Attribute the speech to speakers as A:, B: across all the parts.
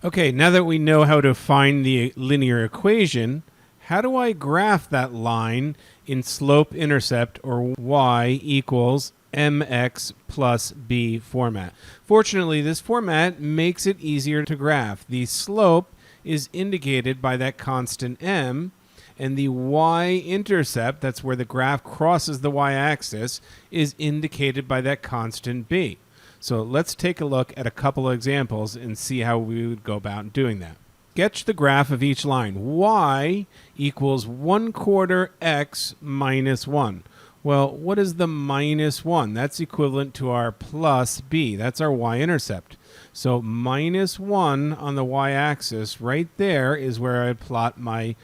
A: Okay, now that we know how to find the linear equation, how do I graph that line in slope-intercept, or y equals mx plus b format? Fortunately, this format makes it easier to graph. The slope is indicated by that constant m, and the y-intercept, that's where the graph crosses the y-axis, is indicated by that constant b. So let's take a look at a couple of examples and see how we would go about doing that. Sketch the graph of each line. Y equals 1/4 x minus 1. Well, what is the minus 1? That's equivalent to our plus b. That's our y-intercept. So minus 1 on the y-axis, right there is where I plot my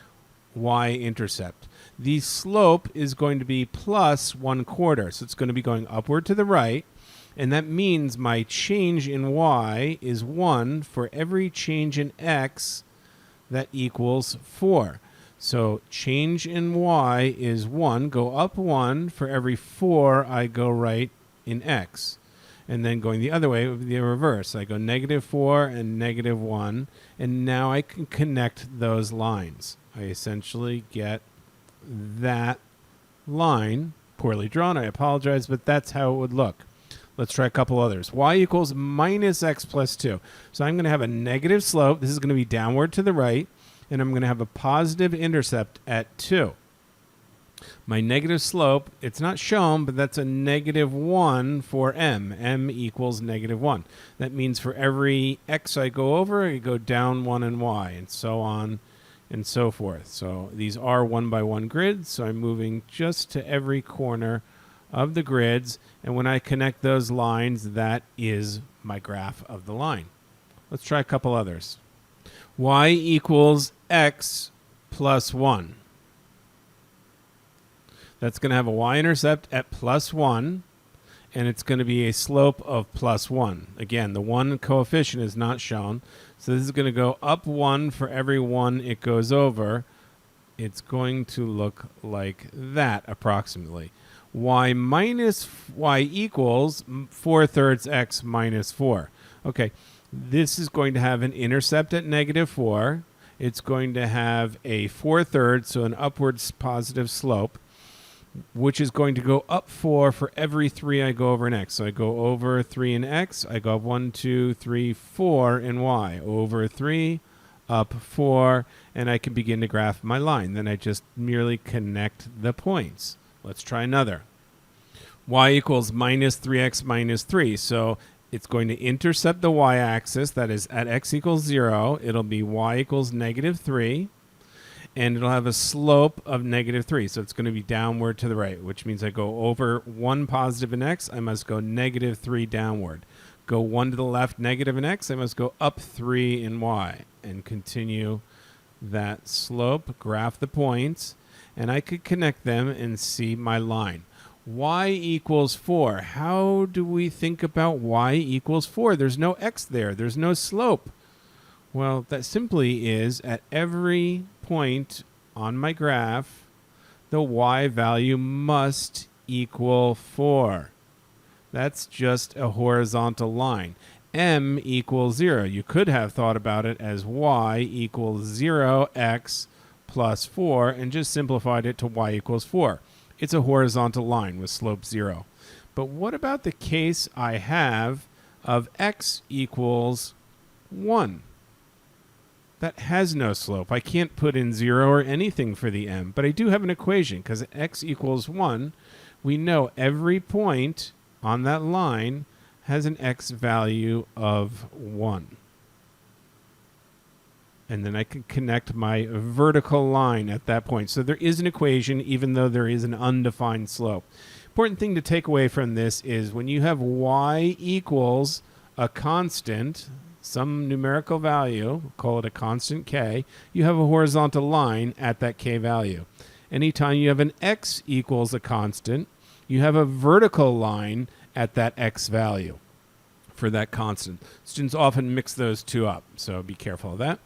A: y-intercept. The slope is going to be plus 1/4. So it's going to be going upward to the right. And that means my change in y is 1 for every change in x that equals 4. So change in y is 1. Go up 1 for every 4 I go right in x. And then going the other way, it would be the reverse. I go -4 and -1. And now I can connect those lines. I essentially get that line. Poorly drawn, I apologize, but that's how it would look. Let's try a couple others. Y equals minus x plus 2. So I'm going to have a negative slope. This is going to be downward to the right. And I'm going to have a positive intercept at 2. My negative slope, it's not shown, but that's a -1 for m. M equals -1. That means for every x I go over, I go down 1 in y, and so on and so forth. So these are 1-by-1 grids, so I'm moving just to every corner of the grids, and when I connect those lines, that is my graph of the line. Let's try a couple others. Y equals x plus 1. That's going to have a y-intercept at plus 1, and it's going to be a slope of plus 1. Again, the 1 coefficient is not shown, so this is going to go up 1 for every 1 it goes over. It's going to look like that approximately. Y equals 4/3 x minus 4. Okay, this is going to have an intercept at -4. It's going to have a 4/3, so an upwards positive slope, which is going to go up 4 for every 3 I go over in x. So I go over 3 in x, I go up 1, 2, 3, 4 in y. Over 3, up 4, and I can begin to graph my line. Then I just merely connect the points. Let's try another. Y equals minus 3x minus 3. So it's going to intercept the y-axis. That is at x equals 0. It'll be y equals -3. And it'll have a slope of -3. So it's going to be downward to the right, which means I go over 1 positive in x. I must go -3 downward. Go 1 to the left negative in x. I must go up 3 in y. And continue that slope, graph the points, and I could connect them and see my line. Y equals 4. How do we think about y equals 4? There's no x there. There's no slope. Well, that simply is at every point on my graph, the y value must equal 4. That's just a horizontal line. M equals 0. You could have thought about it as y equals 0x plus 4 and just simplified it to y equals 4. It's a horizontal line with slope 0. But what about the case I have of x equals 1? That has no slope. I can't put in 0 or anything for the m, but I do have an equation because at x equals 1, we know every point on that line has an x value of 1. And then I can connect my vertical line at that point. So there is an equation even though there is an undefined slope. Important thing to take away from this is when you have y equals a constant, some numerical value, call it a constant k, you have a horizontal line at that k value. Anytime you have an x equals a constant, you have a vertical line at that x value for that constant. Students often mix those two up, so be careful of that.